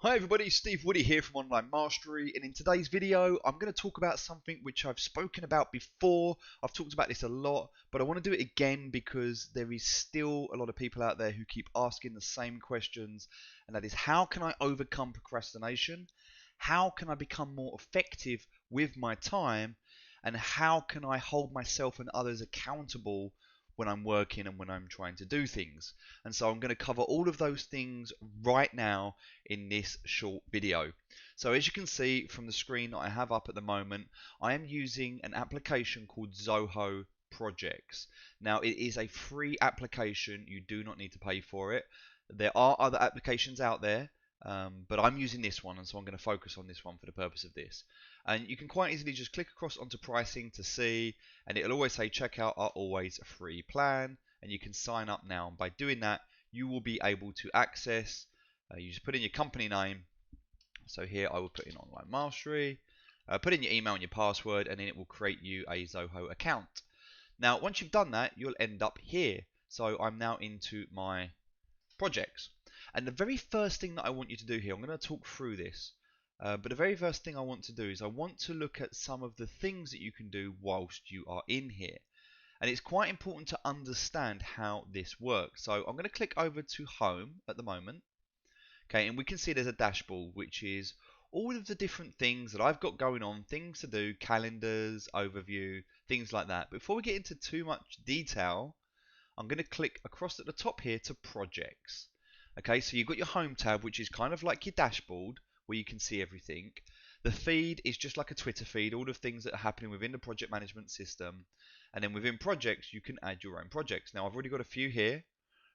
Hi everybody, Steve Woody here from Online Mastery, and in today's video I'm going to talk about something which I've spoken about before. I've talked about this a lot, but I want to do it again because there is still a lot of people out there who keep asking the same questions, and that is, how can I overcome procrastination? How can I become more effective with my time? And how can I hold myself and others accountable when I'm working and when I'm trying to do things? And so I'm going to cover all of those things right now in this short video. So as you can see from the screen that I have up at the moment, I am using an application called Zoho Projects. Now it is a free application, you do not need to pay for it. There are other applications out there, but I'm using this one, and so I'm going to focus on this one for the purpose of this. And you can quite easily just click across onto pricing to see, and it'll always say checkout are always a free plan, and you can sign up now. And by doing that, you will be able to access, you just put in your company name. So here I will put in Online Mastery, put in your email and your password, and then it will create you a Zoho account. Now once you've done that, you'll end up here. So I'm now into my projects. And the very first thing that I want you to do here, I'm going to talk through this, but the very first thing I want to do is I want to look at some of the things that you can do whilst you are in here. And it's quite important to understand how this works. So I'm going to click over to Home at the moment. Okay, and we can see there's a dashboard, which is all of the different things that I've got going on, things to do, calendars, overview, things like that. Before we get into too much detail, I'm going to click across at the top here to Projects. Okay, so you've got your Home tab, which is kind of like your dashboard, where you can see everything. The feed is just like a Twitter feed, all of things that are happening within the project management system. And then within Projects, you can add your own projects. Now, I've already got a few here,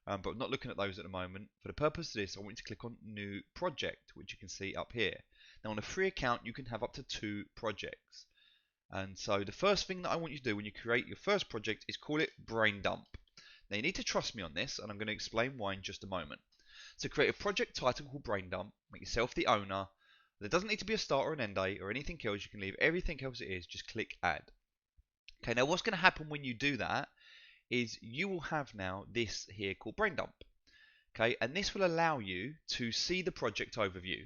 but I'm not looking at those at the moment. For the purpose of this, I want you to click on New Project, which you can see up here. Now, on a free account, you can have up to 2 projects. And so the first thing that I want you to do when you create your first project is call it Brain Dump. Now you need to trust me on this, and I'm going to explain why in just a moment. So create a project title called Brain Dump, make yourself the owner. There doesn't need to be a start or an end date or anything else. You can leave everything else it is, just click add. Okay, now what's going to happen when you do that is you will have now this here called Brain Dump. Okay, and this will allow you to see the project overview.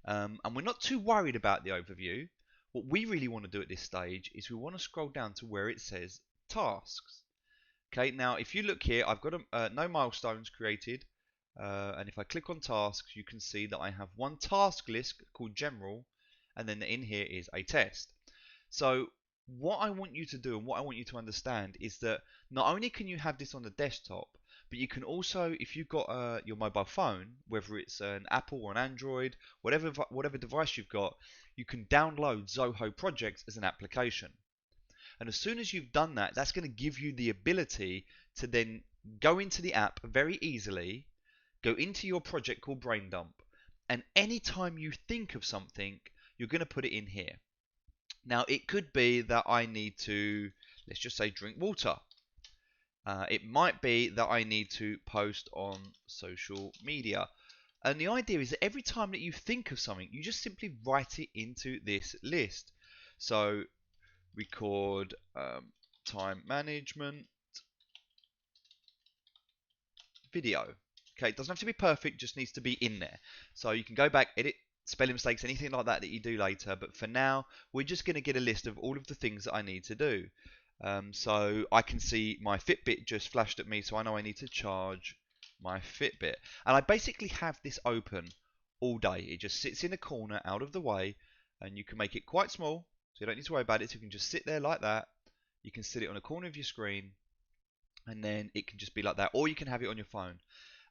And we're not too worried about the overview. What we really want to do at this stage is we want to scroll down to where it says tasks. Okay, now if you look here, I've got no milestones created, and if I click on tasks, you can see that I have one task list called general, and then in here is a test. So what I want you to do and what I want you to understand is that not only can you have this on the desktop, but you can also, if you've got your mobile phone, whether it's an Apple or an Android, whatever device you've got, you can download Zoho Projects as an application. And as soon as you've done that, that's going to give you the ability to then go into the app very easily, go into your project called Brain Dump, and anytime you think of something, you're going to put it in here. Now, it could be that I need to, let's just say, drink water. It might be that I need to post on social media. And the idea is that every time that you think of something, you just simply write it into this list. So record time management video. Okay, it doesn't have to be perfect, just needs to be in there. So you can go back, edit spelling mistakes, anything like that that you do later. But for now, we're just going to get a list of all of the things that I need to do. So I can see my Fitbit just flashed at me, so I know I need to charge my Fitbit. And I basically have this open all day. It just sits in a corner out of the way, and you can make it quite small, so you don't need to worry about it. So you can just sit there like that. You can sit it on a corner of your screen, and then it can just be like that, or you can have it on your phone.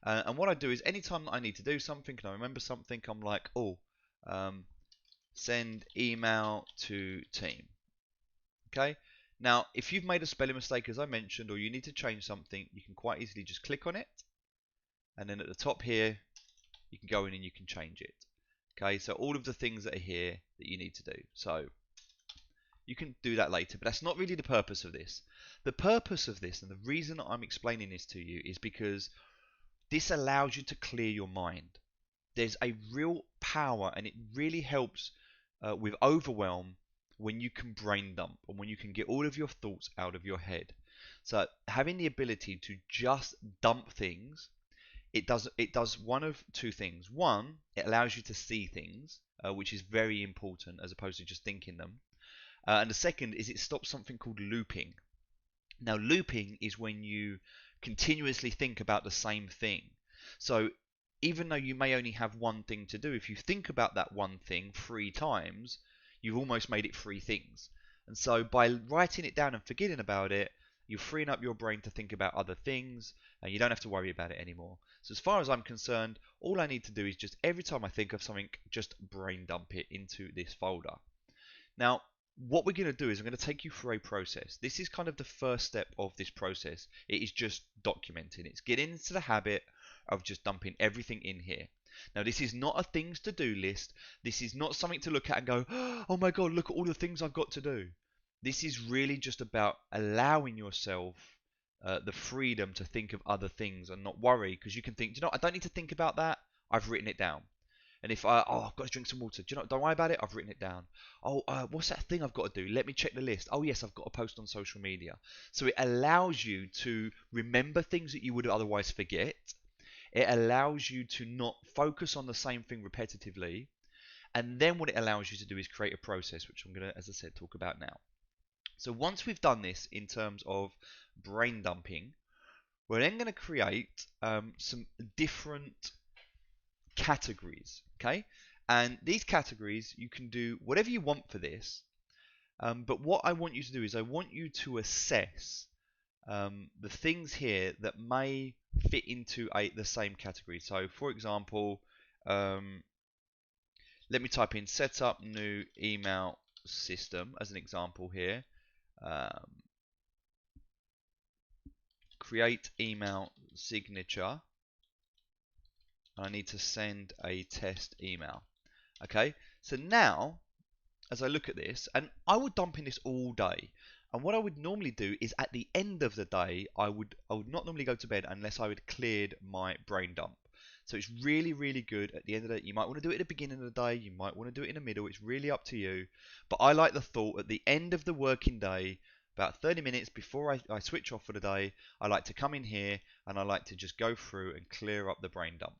And what I do is anytime that I need to do something and I remember something, I'm like, oh, send email to team. Okay. Now, if you've made a spelling mistake, as I mentioned, or you need to change something, you can quite easily just click on it, and then at the top here, you can go in and you can change it. Okay, so all of the things that are here that you need to do. So you can do that later, but that's not really the purpose of this. The purpose of this, and the reason I'm explaining this to you, is because this allows you to clear your mind. There's a real power, and it really helps with overwhelm when you can brain dump and when you can get all of your thoughts out of your head. So having the ability to just dump things it does one of two things. One, it allows you to see things, which is very important as opposed to just thinking them. And the second is it stops something called looping. Now, looping is when you continuously think about the same thing. So even though you may only have one thing to do, if you think about that one thing 3 times, you've almost made it 3 things. And so by writing it down and forgetting about it, you're freeing up your brain to think about other things, and you don't have to worry about it anymore. So as far as I'm concerned, all I need to do is just every time I think of something, just brain dump it into this folder. Now, what we're going to do is I'm going to take you through a process. This is kind of the first step of this process. It is just documenting. It's getting into the habit of just dumping everything in here. Now, this is not a things to do list. This is not something to look at and go, oh my God, look at all the things I've got to do. This is really just about allowing yourself the freedom to think of other things and not worry, because you can think, you know, I don't need to think about that. I've written it down. And if I've got to drink some water. Do you know? Don't worry about it. I've written it down. What's that thing I've got to do? Let me check the list. Oh yes, I've got to post on social media. So it allows you to remember things that you would otherwise forget. It allows you to not focus on the same thing repetitively. And then what it allows you to do is create a process, which I'm going to, as I said, talk about now. So once we've done this in terms of brain dumping, we're then going to create some different categories, okay? And these categories, you can do whatever you want for this, but what I want you to do is I want you to assess the things here that may fit into the same category. So for example, let me type in set up new email system as an example here. Create email signature. I need to send a test email. Okay, so now as I look at this, and I would dump in this all day. And what I would normally do is at the end of the day, I would not normally go to bed unless I had cleared my brain dump. So it's really, really good at the end of the day. You might want to do it at the beginning of the day. You might want to do it in the middle. It's really up to you. But I like the thought at the end of the working day, about 30 minutes before I switch off for the day, I like to come in here and I like to just go through and clear up the brain dump.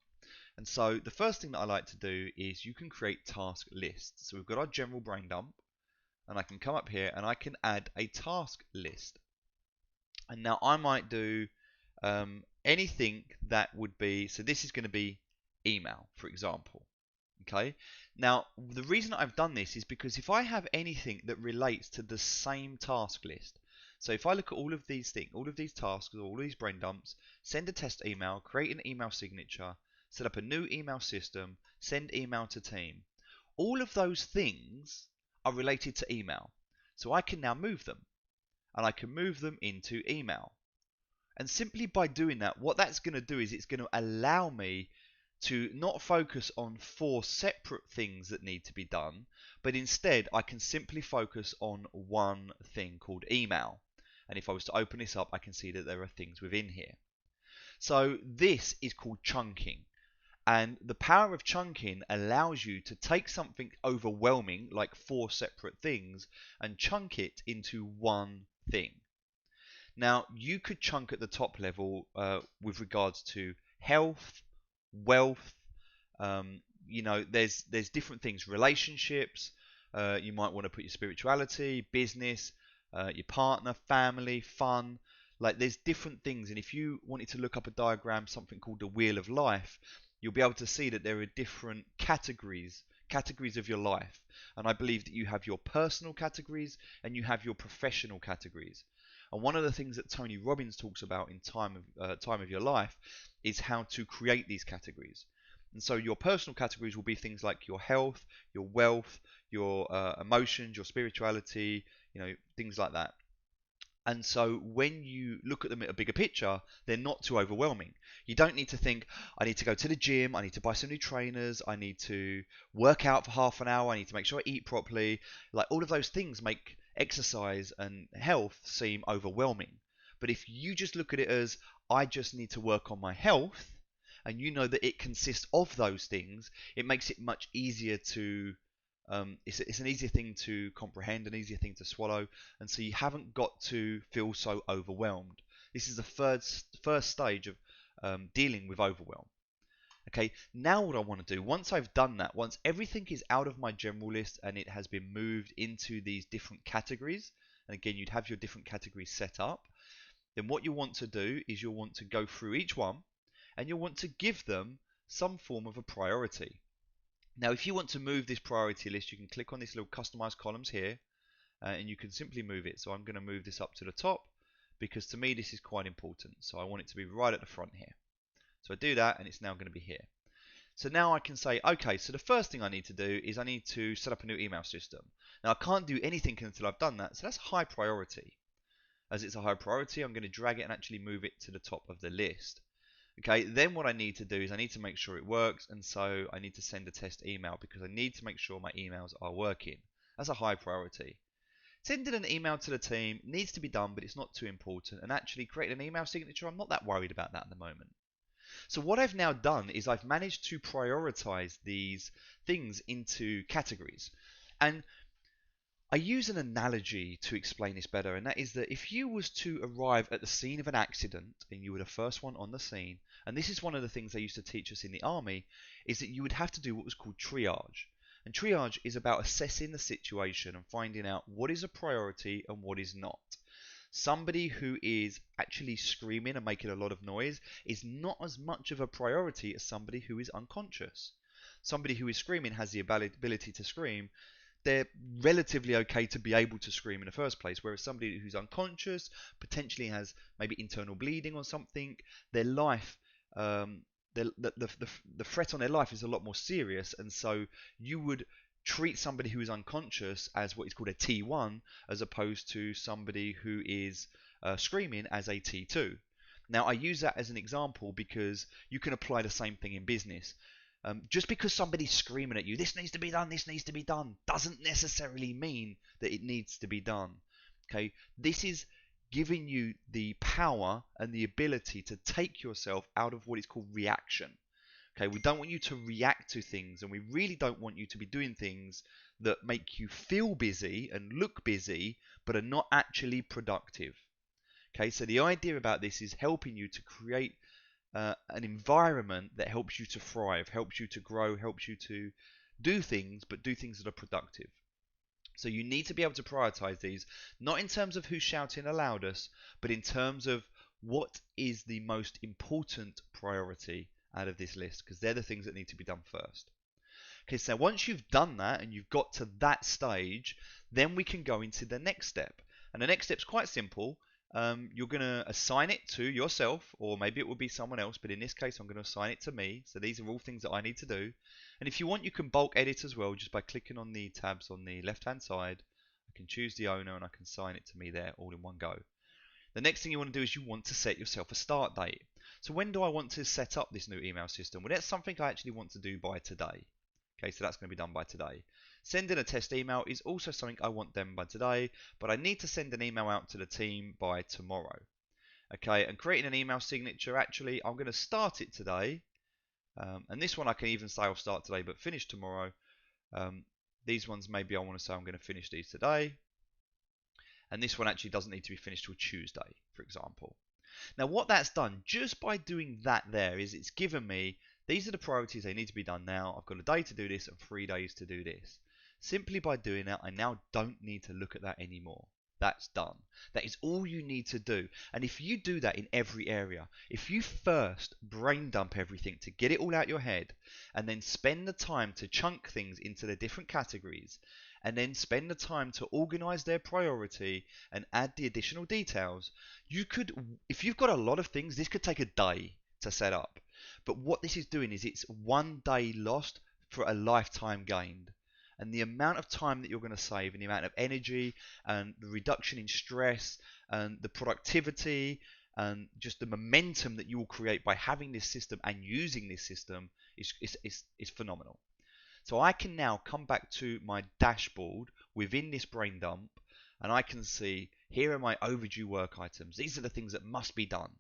And so the first thing that I like to do is you can create task lists. So we've got our general brain dump, and I can come up here and I can add a task list. And now I might do anything that would be, so this is going to be email, for example. Okay. Now the reason I've done this is because if I have anything that relates to the same task list, so if I look at all of these things, all of these tasks, all of these brain dumps, send a test email, create an email signature, set up a new email system, send email to team. All of those things are related to email. So I can now move them, and I can move them into email. And simply by doing that, what that's going to do is it's going to allow me to not focus on 4 separate things that need to be done, but instead I can simply focus on one thing called email. And if I was to open this up, I can see that there are things within here. So this is called chunking. And the power of chunking allows you to take something overwhelming, like 4 separate things, and chunk it into one thing. Now, you could chunk at the top level with regards to health, wealth, there's different things, relationships, you might want to put your spirituality, business, your partner, family, fun, like there's different things. And if you wanted to look up a diagram, something called the wheel of life, you'll be able to see that there are different categories of your life. And I believe that you have your personal categories and you have your professional categories. And one of the things that Tony Robbins talks about in Time of Your Life is how to create these categories. And so your personal categories will be things like your health, your wealth, your emotions, your spirituality, things like that. And so when you look at them at a bigger picture, they're not too overwhelming. You don't need to think, I need to go to the gym, I need to buy some new trainers, I need to work out for half an hour, I need to make sure I eat properly. Like all of those things make exercise and health seem overwhelming. But if you just look at it as, I just need to work on my health, and you know that it consists of those things, it makes it much easier to it's an easier thing to comprehend, an easier thing to swallow, and so you haven't got to feel so overwhelmed. This is the first stage dealing with overwhelm. Okay, now what I want to do, once I've done that, once everything is out of my general list and it has been moved into these different categories, and again, you'd have your different categories set up, then what you want to do is you'll want to go through each one and you'll want to give them some form of a priority. Now, if you want to move this priority list, you can click on this little customize columns here and you can simply move it. So I'm going to move this up to the top because to me this is quite important. So I want it to be right at the front here. So I do that and it's now going to be here. So now I can say, okay, so the first thing I need to do is I need to set up a new email system. Now I can't do anything until I've done that, so that's high priority. As it's a high priority, I'm going to drag it and actually move it to the top of the list. Okay, then what I need to do is I need to make sure it works, and so I need to send a test email because I need to make sure my emails are working. That's a high priority. Sending an email to the team needs to be done, but it's not too important. And actually creating an email signature, I'm not that worried about that at the moment. So what I've now done is I've managed to prioritize these things into categories. And I use an analogy to explain this better, and that is that if you was to arrive at the scene of an accident and you were the first one on the scene, and this is one of the things they used to teach us in the army, is that you would have to do what was called triage. And triage is about assessing the situation and finding out what is a priority and what is not. Somebody who is actually screaming and making a lot of noise is not as much of a priority as somebody who is unconscious. Somebody who is screaming has the ability to scream. They're relatively okay to be able to scream in the first place, whereas somebody who's unconscious potentially has maybe internal bleeding or something. Their life, the threat on their life is a lot more serious, and so you would treat somebody who is unconscious as what is called a T1 as opposed to somebody who is screaming as a T2. Now I use that as an example because you can apply the same thing in business. Just because somebody's screaming at you, this needs to be done, this needs to be done, doesn't necessarily mean that it needs to be done. Okay, this is giving you the power and the ability to take yourself out of what is called reaction. Okay, we don't want you to react to things, and we really don't want you to be doing things that make you feel busy and look busy, but are not actually productive. Okay, so the idea about this is helping you to create an environment that helps you to thrive, helps you to grow, helps you to do things, but do things that are productive. So you need to be able to prioritize these, not in terms of who's shouting the loudest, but in terms of what is the most important priority out of this list, because they're the things that need to be done first. Okay, so once you've done that and you've got to that stage, then we can go into the next step. And the next step's quite simple. You're going to assign it to yourself, or maybe it will be someone else, but in this case I'm going to assign it to me. So these are all things that I need to do. And if you want, you can bulk edit as well, just by clicking on the tabs on the left hand side. I can choose the owner and I can assign it to me there all in one go. The next thing you want to do is you want to set yourself a start date. So when do I want to set up this new email system? Well, that's something I actually want to do by today. Okay, so that's going to be done by today. Sending a test email is also something I want done by today, but I need to send an email out to the team by tomorrow. Okay, and creating an email signature, actually, I'm going to start it today. And this one I can even say I'll start today but finish tomorrow. These ones maybe I want to say I'm going to finish these today. And this one actually doesn't need to be finished till Tuesday, for example. Now what that's done, just by doing that there, is it's given me, these are the priorities they need to be done now. I've got a day to do this and 3 days to do this. Simply by doing that, I now don't need to look at that anymore. That's done. That is all you need to do. And if you do that in every area, if you first brain dump everything to get it all out your head, and then spend the time to chunk things into the different categories, and then spend the time to organize their priority and add the additional details, you could, if you've got a lot of things, this could take a day to set up. But what this is doing is it's 1 day lost for a lifetime gained. And the amount of time that you're going to save, and the amount of energy and the reduction in stress and the productivity and just the momentum that you will create by having this system and using this system is phenomenal. So I can now come back to my dashboard within this brain dump, and I can see here are my overdue work items. These are the things that must be done.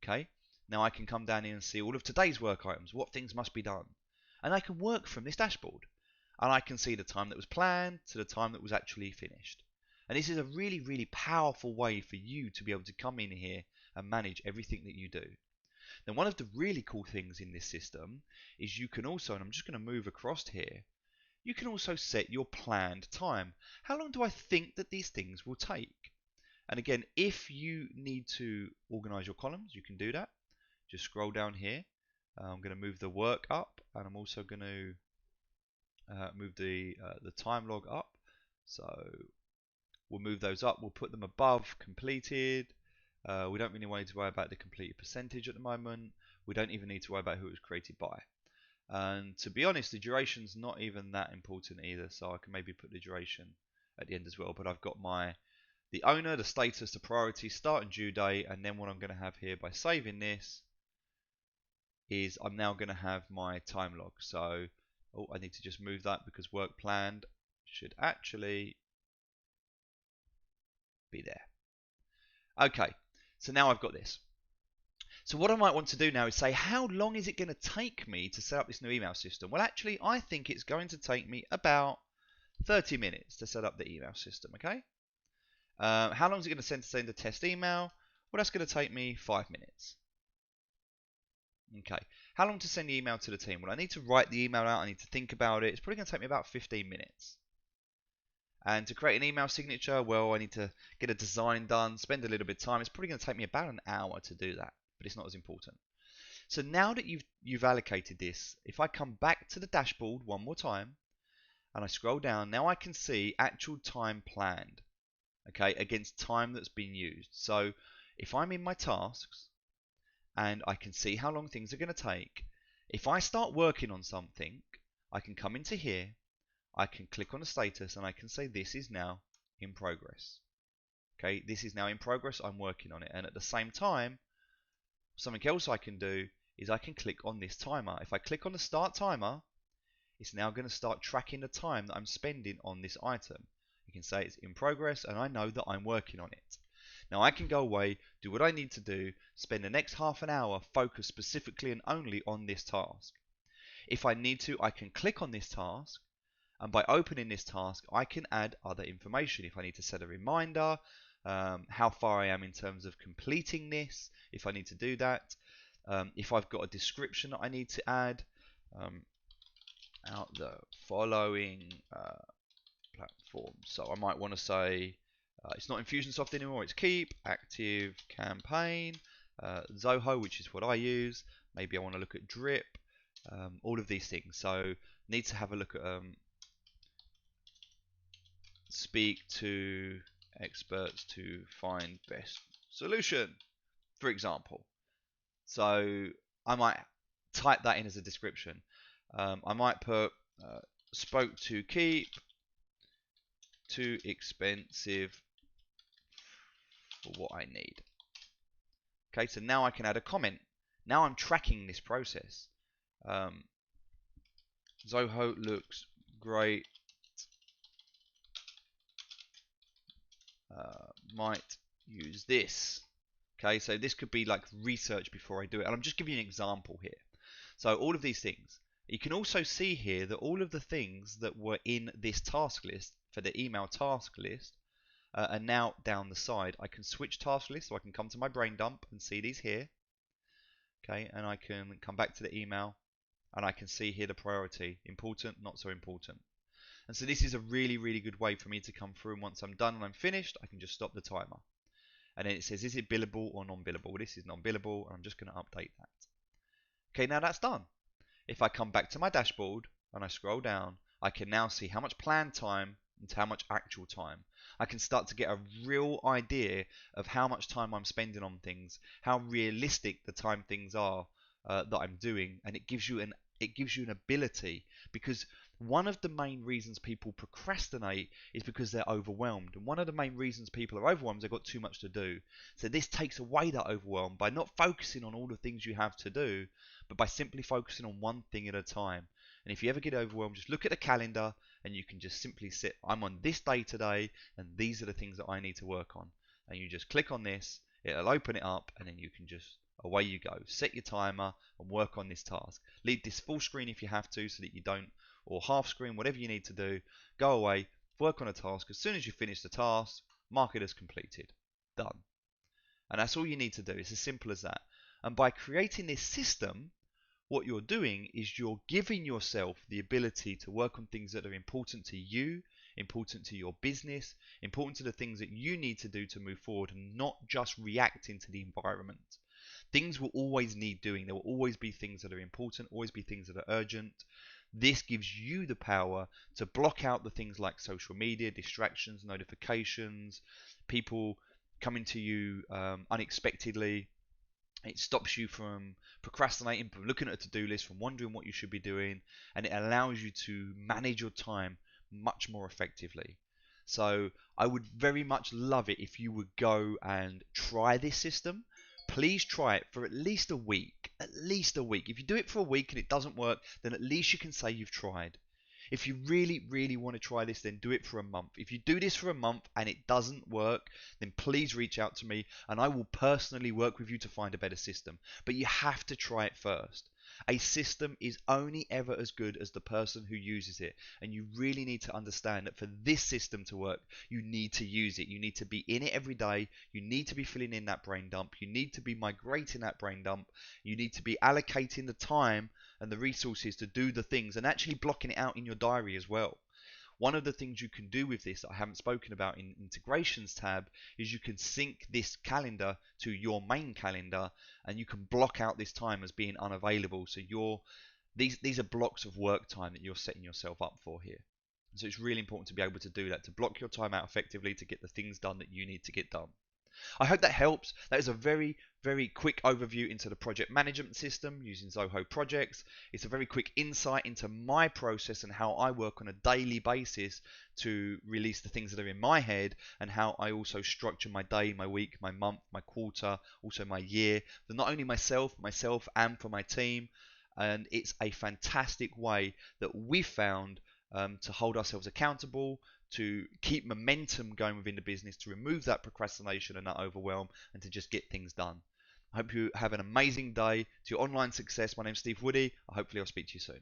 Okay, now I can come down here and see all of today's work items, what things must be done. And I can work from this dashboard. And I can see the time that was planned to the time that was actually finished. And this is a really, really powerful way for you to be able to come in here and manage everything that you do. Then one of the really cool things in this system is you can also, and I'm just going to move across here, you can also set your planned time. How long do I think that these things will take? And again, if you need to organize your columns, you can do that. Just scroll down here. I'm going to move the work up, and I'm also going to move the time log up. So we'll move those up. We'll put them above completed. We don't really need to worry about the completed percentage at the moment. We don't even need to worry about who it was created by. And to be honest, the duration's not even that important either. So I can maybe put the duration at the end as well. But I've got the owner, the status, the priority, start and due date, and then what I'm going to have here by saving this is I'm now going to have my time log. So I need to just move that because work planned should actually be there. Okay, so now I've got this. So what I might want to do now is say, how long is it going to take me to set up this new email system? Well, actually, I think it's going to take me about 30 minutes to set up the email system, okay? How long is it going to send a test email? Well, that's going to take me 5 minutes. Okay. How long to send the email to the team? Well, I need to write the email out. I need to think about it. It's probably going to take me about 15 minutes. And to create an email signature, well, I need to get a design done, spend a little bit of time. It's probably going to take me about an hour to do that, but it's not as important. So now that you've allocated this, if I come back to the dashboard one more time and I scroll down, now I can see actual time planned, okay, against time that's been used. So if I'm in my tasks and I can see how long things are going to take, if I start working on something, I can come into here, I can click on the status and I can say this is now in progress. Okay, this is now in progress, I'm working on it. And at the same time, something else I can do is I can click on this timer. If I click on the start timer, it's now going to start tracking the time that I'm spending on this item. You can say it's in progress and I know that I'm working on it. Now I can go away, do what I need to do, spend the next half an hour focused specifically and only on this task. If I need to, I can click on this task, and by opening this task, I can add other information. If I need to set a reminder, how far I am in terms of completing this, if I need to do that, if I've got a description that I need to add, out the following platforms. So I might want to say, it's not Infusionsoft anymore, it's Keep, Active Campaign, Zoho, which is what I use. Maybe I want to look at Drip, all of these things. So need to have a look at speak to experts to find best solution, for example. So I might type that in as a description. I might put spoke to Keep, too expensive for what I need. Okay, so now I can add a comment. Now I'm tracking this process. Zoho looks great. Might use this. Okay, so this could be like research before I do it. And I'm just giving you an example here. So all of these things. You can also see here that all of the things that were in this task list for the email task list are now down the side. I can switch task list, so I can come to my brain dump and see these here. Okay, and I can come back to the email and I can see here the priority, important, not so important. And so this is a really, really good way for me to come through, and once I'm done and I'm finished, I can just stop the timer. And then it says, is it billable or non-billable? Well, this is non-billable, and I'm just going to update that. Okay, now that's done. If I come back to my dashboard and I scroll down, I can now see how much planned time and how much actual time. I can start to get a real idea of how much time I'm spending on things, how realistic the time things are that I'm doing, and it gives you an ability, because one of the main reasons people procrastinate is because they're overwhelmed. And one of the main reasons people are overwhelmed is they've got too much to do. So this takes away that overwhelm by not focusing on all the things you have to do, but by simply focusing on one thing at a time. And if you ever get overwhelmed, just look at the calendar and you can just simply sit, I'm on this day today, and these are the things that I need to work on. And you just click on this, it'll open it up, and then you can just, away you go. Set your timer and work on this task. Leave this full screen if you have to, so that you don't, or half screen, whatever you need to do. Go away, work on a task. As soon as you finish the task, mark it as completed. Done. And that's all you need to do. It's as simple as that. And by creating this system, what you're doing is you're giving yourself the ability to work on things that are important to you, important to your business, important to the things that you need to do to move forward, and not just reacting to the environment. Things will always need doing. There will always be things that are important, always be things that are urgent. This gives you the power to block out the things like social media, distractions, notifications, people coming to you unexpectedly. It stops you from procrastinating, from looking at a to-do list, from wondering what you should be doing, and it allows you to manage your time much more effectively. So I would very much love it if you would go and try this system. Please try it for at least a week. At least a week. If you do it for a week and it doesn't work, then at least you can say you've tried. If you really, really want to try this, then do it for a month. If you do this for a month and it doesn't work, then please reach out to me and I will personally work with you to find a better system. But you have to try it first. A system is only ever as good as the person who uses it. And you really need to understand that for this system to work, you need to use it. You need to be in it every day. You need to be filling in that brain dump. You need to be migrating that brain dump. You need to be allocating the time and the resources to do the things and actually blocking it out in your diary as well. One of the things you can do with this that I haven't spoken about in integrations tab is you can sync this calendar to your main calendar and you can block out this time as being unavailable. So these are blocks of work time that you're setting yourself up for here. So it's really important to be able to do that, to block your time out effectively to get the things done that you need to get done. I hope that helps. That is a very, very quick overview into the project management system using Zoho Projects. It's a very quick insight into my process and how I work on a daily basis to release the things that are in my head, and how I also structure my day, my week, my month, my quarter, also my year, for not only myself and for my team. And it's a fantastic way that we found to hold ourselves accountable, to keep momentum going within the business, to remove that procrastination and that overwhelm, and to just get things done. I hope you have an amazing day to your online success. My name's Steve Woody. Hopefully I'll speak to you soon.